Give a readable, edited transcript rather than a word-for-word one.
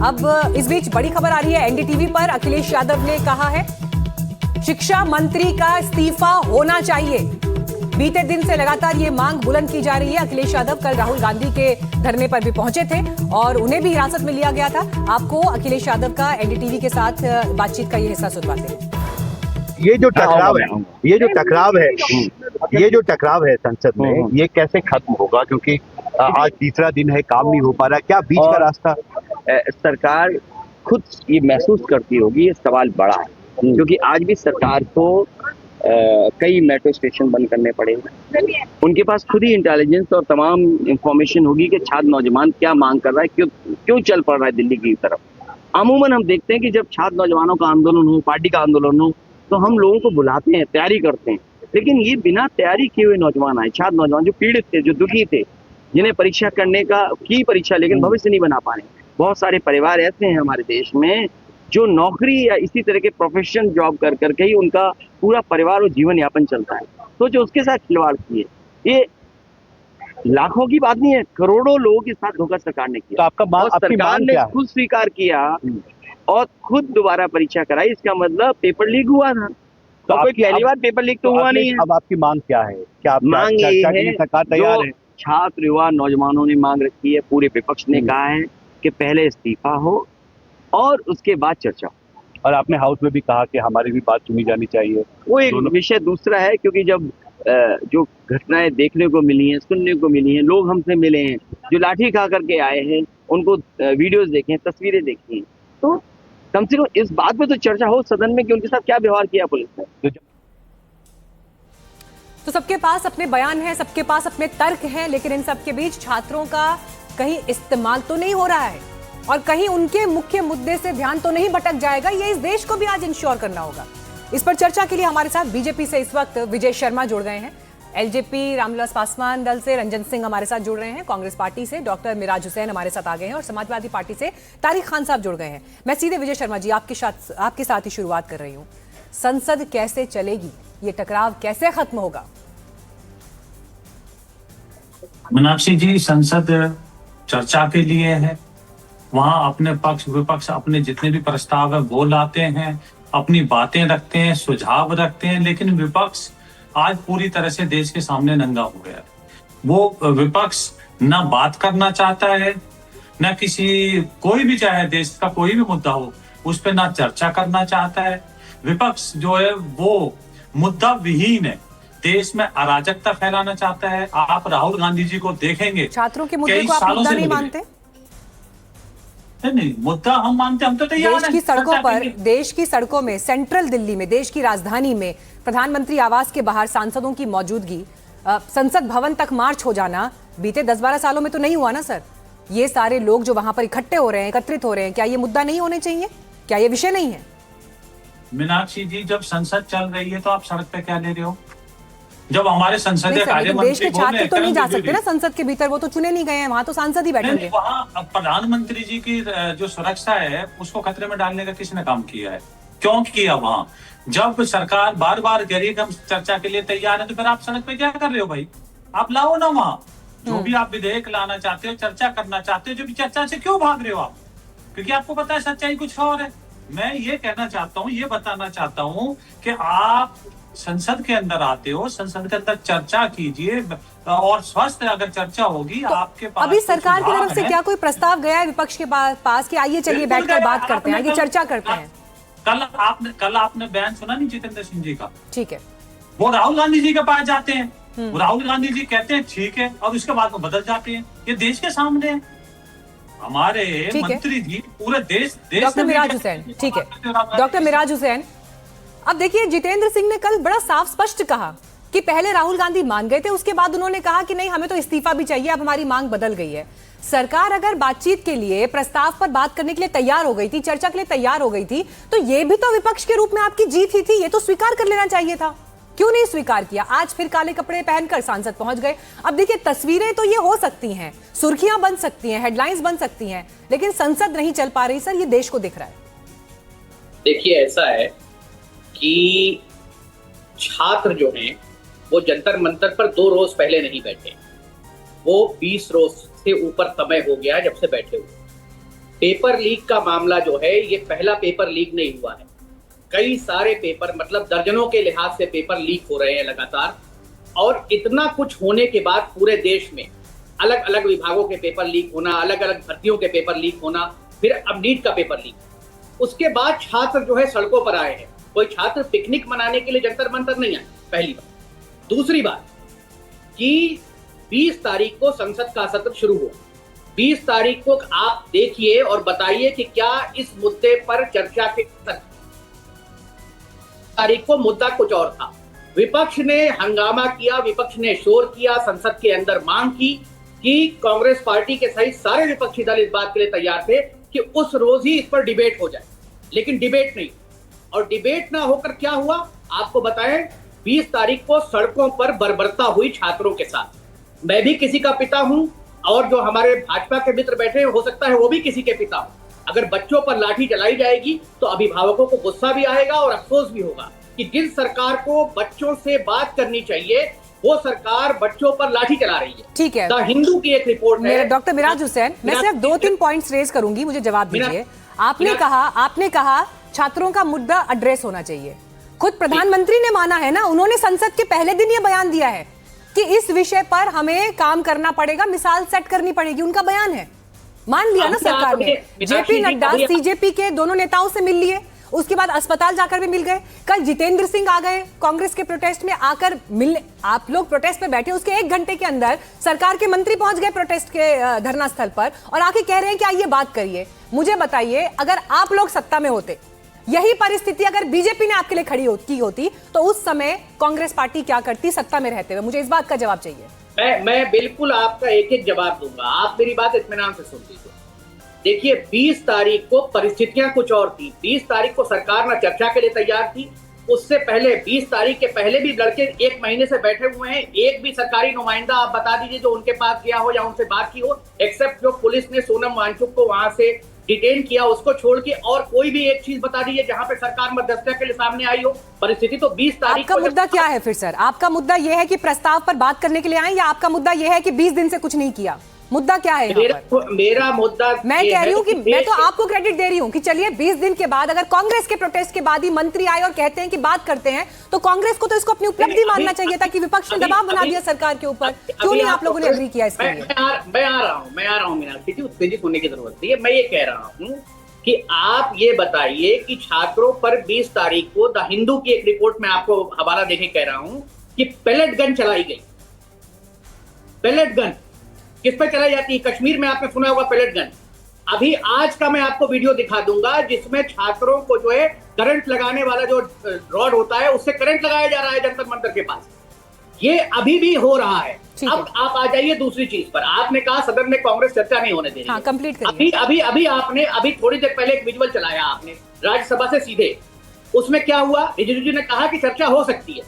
अब इस बीच बड़ी खबर आ रही है एनडीटीवी पर। अखिलेश यादव ने कहा है शिक्षा मंत्री का इस्तीफा होना चाहिए। बीते दिन से लगातार ये मांग बुलंद की जा रही है। अखिलेश यादव कल राहुल गांधी के धरने पर भी पहुंचे थे और उन्हें भी हिरासत में लिया गया था। आपको अखिलेश यादव का एनडीटीवी के साथ बातचीत का ये हिस्सा सुनवाते हैं। ये जो टकराव है संसद में, ये कैसे खत्म होगा? क्योंकि आज तीसरा दिन है, काम नहीं हो पा रहा। क्या बीच का रास्ता? सरकार खुद ये महसूस करती होगी, ये सवाल बड़ा है, क्योंकि आज भी सरकार को कई मेट्रो स्टेशन बंद करने पड़े। उनके पास खुद ही इंटेलिजेंस और तमाम इंफॉर्मेशन होगी कि छात्र नौजवान क्या मांग कर रहा है, क्यों चल पड़ रहा है दिल्ली की तरफ। अमूमन हम देखते हैं कि जब छात्र नौजवानों का आंदोलन हो, पार्टी का आंदोलन हो, तो हम लोगों को बुलाते हैं, तैयारी करते हैं। लेकिन ये बिना तैयारी किए हुए नौजवान आए, छात्र नौजवान जो पीड़ित थे, जो दुखी थे, जिन्हें परीक्षा करने की परीक्षा लेकिन भविष्य नहीं बना पा रहे। बहुत सारे परिवार ऐसे हैं हमारे देश में जो नौकरी या इसी तरह के प्रोफेशन जॉब कर करके ही उनका पूरा परिवार और जीवन यापन चलता है। तो जो उसके साथ खिलवाड़ किए, ये लाखों की बात नहीं है, करोड़ों लोगों के साथ धोखा सरकार ने किया। तो आपका सरकार ने खुद स्वीकार किया और खुद दोबारा परीक्षा कराई। इसका मतलब पेपर लीक हुआ था। तो कोई पहली बार पेपर लीक तो हुआ नहीं है। अब आपकी मांग क्या है? क्या मांग ये है, सरकार तैयार है? छात्र युवा नौजवानों ने मांग रखी है, पूरे विपक्ष ने कहा है कि पहले इस्तीफा हो और उसके बाद चर्चा। और आपने हाउस में भी कहा कि हमारी भी बात सुनी जानी चाहिए। वो एक विषय दूसरा है, क्योंकि जब जो घटनाएं देखने को मिली हैं, सुनने को मिली हैं, लोग हमसे मिले हैं, जो लाठी खा करके आए हैं, उनको वीडियोस देखे, तस्वीरें देखी हैं, तो कम से कम इस बात पे तो चर्चा हो सदन में कि उनके साथ क्या व्यवहार किया पुलिस ने। तो सबके पास अपने बयान हैं, सबके पास अपने तर्क हैं, लेकिन इन सबके बीच छात्रों का कहीं इस्तेमाल तो नहीं हो रहा है और कहीं उनके मुख्य मुद्दे से ध्यान तो नहीं भटक जाएगा। ये इस देश को भी आज इंश्योर करना होगा। इस पर चर्चा के लिए हमारे साथ बीजेपी से इस वक्त विजय शर्मा जुड़ गए हैं, एलजेपी रामविलास पासवान दल से रंजन सिंह हमारे साथ जुड़ रहे हैं, कांग्रेस पार्टी से डॉक्टर मिराज हुसैन हमारे साथ आ गए हैं और समाजवादी पार्टी से तारिक खान साहब जुड़ गए हैं। मैं सीधे विजय शर्मा जी आपके साथ ही शुरुआत कर रही हूँ। संसद कैसे चलेगी? ये टकराव कैसे खत्म होगा? मीनाक्षी जी, संसद चर्चा के लिए है। वहां अपने पक्ष विपक्ष अपने जितने भी प्रस्ताव है वो लाते हैं, अपनी बातें रखते हैं, सुझाव रखते हैं, लेकिन विपक्ष आज पूरी तरह से देश के सामने नंगा हो गया है। वो विपक्ष ना बात करना चाहता है, न कोई भी चाहे देश का कोई भी मुद्दा हो उस पर ना चर्चा करना चाहता है। विपक्ष जो है वो मुद्दा विहीन है, देश में अराजकता फैलाना चाहता है। आप राहुल गांधी जी को देखेंगे, छात्रों के मुद्दे को आप मुद्दा नहीं मानते? नहीं, मुद्दा हम मानते, हम तो तैयार हैं। देश की सड़कों पर, देश की सड़कों में, सेंट्रल दिल्ली में, देश की राजधानी में प्रधानमंत्री आवास के बाहर सांसदों की मौजूदगी, संसद भवन तक मार्च हो जाना बीते 10-12 सालों में तो नहीं हुआ ना सर। ये सारे लोग जो वहां पर इकट्ठे हो रहे हैं, एकत्रित हो रहे हैं, क्या ये मुद्दा नहीं होने चाहिए? क्या ये विषय नहीं है? मीनाक्षी जी, जब संसद चल रही है तो आप सड़क पे क्या ले रहे हो? जब हमारे संसदीय कार्य देश के छात्र तो नहीं जा सकते ना संसद के भीतर, वो तो चुने नहीं गए हैं, वहां तो सांसद ही बैठेंगे। वहाँ प्रधानमंत्री जी की जो सुरक्षा है उसको खतरे में डालने का किसने काम किया है? क्यों किया? वहां जब सरकार बार बार कह रही है कि हम चर्चा के लिए तैयार है, तो फिर आप सड़क पे क्या कर रहे हो भाई? आप लाओ ना वहां जो भी आप विधेयक लाना चाहते हो, चर्चा करना चाहते हो, जो भी चर्चा से क्यों भाग रहे हो आप? क्योंकि आपको पता है सच्चाई कुछ और है। मैं ये कहना चाहता हूँ, ये बताना चाहता हूँ कि आप संसद के अंदर आते हो, संसद के अंदर चर्चा कीजिए और स्वस्थ अगर चर्चा होगी तो आपके पास। अभी सरकार की तरफ से क्या कोई प्रस्ताव गया है विपक्ष के पास कि आइए चलिए बैठकर बात करते हैं, आइए चर्चा करते हैं? कल आपने बयान सुना नहीं जितेंद्र सिंह जी का? ठीक है, वो राहुल गांधी जी के पास जाते हैं, वो राहुल गांधी जी कहते हैं ठीक है, और उसके बाद वो बदल जाते हैं। ये देश के सामने है। हमारे मंत्री जी पूरे देश डॉक्टर मिराज हुसैन, ठीक है डॉक्टर मिराज हुसैन, अब देखिए जितेंद्र सिंह ने कल बड़ा साफ स्पष्ट कहा कि पहले राहुल गांधी मान गए थे, उसके बाद उन्होंने कहा कि नहीं हमें तो इस्तीफा भी चाहिए, अब हमारी मांग बदल गई है। सरकार अगर बातचीत के लिए, प्रस्ताव पर बात करने के लिए तैयार हो गई थी, चर्चा के लिए तैयार हो गई थी, तो ये भी तो विपक्ष के रूप में आपकी जीत ही थी, ये तो स्वीकार कर लेना चाहिए था। क्यों नहीं स्वीकार किया? आज फिर काले कपड़े पहनकर सांसद पहुंच गए। अब देखिए तस्वीरें तो ये हो सकती हैं, सुर्खियां बन सकती हैं, हेडलाइंस बन सकती हैं, लेकिन संसद नहीं चल पा रही सर, ये देश को दिख रहा है। देखिए ऐसा है कि छात्र जो हैं वो जंतर मंतर पर 2 रोज पहले नहीं बैठे, वो 20 रोज से ऊपर समय हो गया जब से बैठे हुए। पेपर लीक का मामला जो है ये पहला पेपर लीक नहीं हुआ है। कई सारे पेपर, मतलब दर्जनों के लिहाज से पेपर लीक हो रहे हैं लगातार, और इतना कुछ होने के बाद पूरे देश में अलग अलग विभागों के पेपर लीक होना, अलग अलग भर्तियों के पेपर लीक होना, फिर अब नीट का पेपर लीक, उसके बाद छात्र जो है सड़कों पर आए हैं। कोई छात्र पिकनिक मनाने के लिए जंतर मंतर नहीं आए, पहली बात। दूसरी बात कि 20 तारीख को संसद का सत्र शुरू हुआ। 20 तारीख को आप देखिए और बताइए कि क्या इस मुद्दे पर चर्चा के तारीख को मुद्दा कुछ और था। विपक्ष ने हंगामा किया, विपक्ष ने शोर किया, संसद के अंदर मांग की कि कांग्रेस पार्टी के सहित सारे विपक्षी दल इस बात के लिए तैयार थे कि उस रोज ही इस पर डिबेट हो जाए, लेकिन डिबेट नहीं। और डिबेट ना होकर क्या हुआ आपको बताएं, 20 तारीख को सड़कों पर बर्बरता हुई छात्रों के साथ। मैं भी किसी का पिता हूं और जो हमारे भाजपा के मित्र बैठे हैं हो सकता है वो भी किसी के पिता हो। अगर बच्चों पर लाठी चलाई जाएगी तो अभिभावकों को गुस्सा भी आएगा और अफसोस भी होगा कि जिन सरकार को बच्चों से बात करनी चाहिए वो सरकार बच्चों पर लाठी चला रही है। ठीक है, द हिंदू की एक रिपोर्ट है। डॉक्टर मिराज हुसैन, मैं सिर्फ 2-3 पॉइंट्स रेज करूंगी, मुझे जवाब दीजिए। आपने कहा छात्रों का मुद्दा एड्रेस होना चाहिए। खुद प्रधानमंत्री ने माना है ना, उन्होंने संसद के पहले दिन ये बयान दिया है कि इस विषय पर हमें काम करना पड़ेगा, मिसाल सेट करनी पड़ेगी, उनका बयान है। मान लिया ना सरकार ने। जेपी नड्डा सीजेपी के दोनों नेताओं से मिल लिए, उसके बाद अस्पताल जाकर भी मिल गए। कल जितेंद्र सिंह आ गए कांग्रेस के प्रोटेस्ट में, आकर मिलने। आप लोग प्रोटेस्ट में बैठे, उसके 1 घंटे के अंदर सरकार के मंत्री पहुंच गए प्रोटेस्ट के धरना स्थल पर और आके कह रहे हैं कि आइए बात करिए। मुझे बताइए, अगर आप लोग सत्ता में होते, यही परिस्थिति अगर बीजेपी ने आपके लिए खड़ी की होती तो उस समय कांग्रेस पार्टी क्या करती सत्ता में रहते हुए? मुझे इस बात का जवाब चाहिए। मैं बिल्कुल आपका एक एक जवाब दूंगा, आप मेरी बात इत्मीनान से सुन लीजिए। देखिए 20 तारीख को परिस्थितियां कुछ और थी। 20 तारीख को सरकार ना चर्चा के लिए तैयार थी। उससे पहले 20 तारीख के पहले भी लड़के 1 महीने से बैठे हुए हैं। एक भी सरकारी नुमाइंदा आप बता दीजिए जो उनके पास गया हो या उनसे बात की हो, एक्सेप्ट जो पुलिस ने सोनम वांगचुक को वहां से डिटेन किया उसको छोड़ के, और कोई भी एक चीज बता दीजिए जहां पे सरकार मध्यस्थता के लिए सामने आई हो। परिस्थिति तो 20 तारीख आपका मुद्दा क्या है फिर सर? आपका मुद्दा यह है कि प्रस्ताव पर बात करने के लिए आए, या आपका मुद्दा यह है कि 20 दिन से कुछ नहीं किया? मुद्दा क्या है? मेरा मुद्दा मैं कह रही हूँ कि मैं तो आपको क्रेडिट दे रही हूँ कि चलिए 20 दिन के बाद अगर कांग्रेस के प्रोटेस्ट के बाद ही मंत्री आए और कहते हैं कि बात करते हैं, तो कांग्रेस को तो इसको अपनी उपलब्धि मानना चाहिए था कि विपक्ष ने दबाव बना दिया सरकार के ऊपर। क्यों नहीं आप लोगों ने एग्री किया इसके लिए? मैं आ रहा हूँ मीनाक्षी जी, उत्तेजित होने की जरूरत नहीं है। मैं ये कह रहा हूँ कि आप ये बताइए कि छात्रों पर 20 तारीख को द हिंदू की एक रिपोर्ट में आपको हवाला देके कह रहा हूं कि पेलेट गन चलाई गई। पेलेट गन किस पे चलाई जाती है? कश्मीर में आपने सुना होगा पेलेट गन। अभी आज का मैं आपको वीडियो दिखा दूंगा जिसमें छात्रों को जो है करंट लगाने वाला जो रॉड होता है उससे करंट लगाया जा रहा है जंतर मंतर के पास। ये अभी भी हो रहा है। अब आप आ जाइए दूसरी चीज पर। आपने कहा सदन में कांग्रेस चर्चा नहीं होने दे रही। हाँ, कंप्लीट करिए। अभी थोड़ी देर पहले एक विजुअल चलाया आपने राज्यसभा से सीधे, उसमें क्या हुआ? रिजिजू जी ने कहा कि चर्चा हो सकती है।